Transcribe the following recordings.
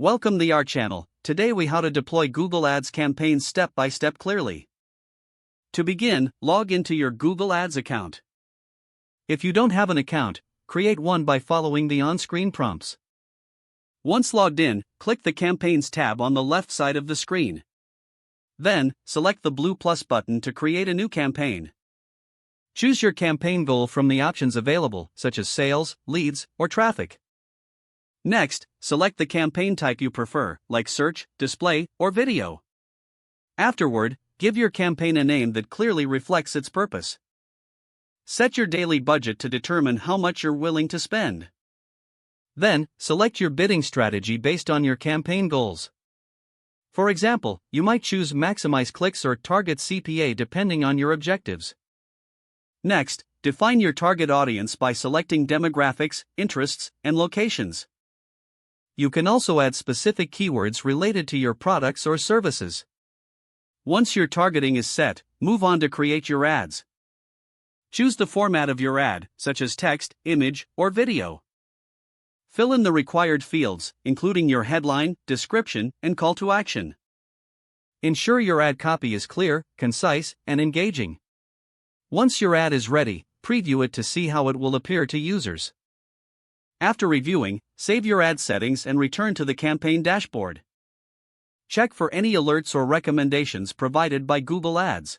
Welcome to our channel. Today we how to deploy Google Ads campaigns step by step clearly. To begin, log into your Google Ads account. If you don't have an account, create one by following the on-screen prompts. Once logged in, click the Campaigns tab on the left side of the screen. Then, select the blue plus button to create a new campaign. Choose your campaign goal from the options available, such as sales, leads, or traffic. Next, select the campaign type you prefer, like search, display, or video. Afterward, give your campaign a name that clearly reflects its purpose. Set your daily budget to determine how much you're willing to spend. Then, select your bidding strategy based on your campaign goals. For example, you might choose maximize clicks or target CPA depending on your objectives. Next, define your target audience by selecting demographics, interests, and locations. You can also add specific keywords related to your products or services. Once your targeting is set, move on to create your ads. Choose the format of your ad, such as text, image, or video. Fill in the required fields, including your headline, description, and call to action. Ensure your ad copy is clear, concise, and engaging. Once your ad is ready, preview it to see how it will appear to users. After reviewing, save your ad settings and return to the campaign dashboard. Check for any alerts or recommendations provided by Google Ads.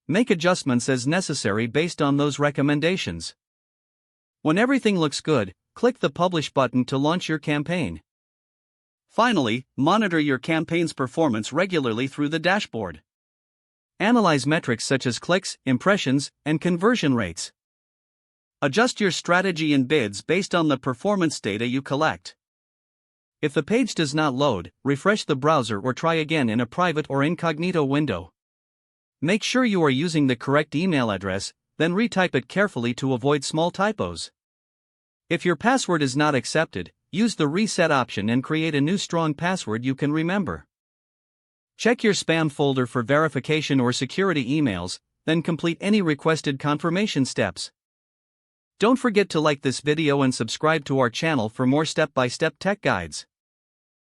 Make adjustments as necessary based on those recommendations. When everything looks good, click the Publish button to launch your campaign. Finally, monitor your campaign's performance regularly through the dashboard. Analyze metrics such as clicks, impressions, and conversion rates. Adjust your strategy and bids based on the performance data you collect. If the page does not load, refresh the browser or try again in a private or incognito window. Make sure you are using the correct email address, then retype it carefully to avoid small typos. If your password is not accepted, use the reset option and create a new strong password you can remember. Check your spam folder for verification or security emails, then complete any requested confirmation steps. Don't forget to like this video and subscribe to our channel for more step-by-step tech guides.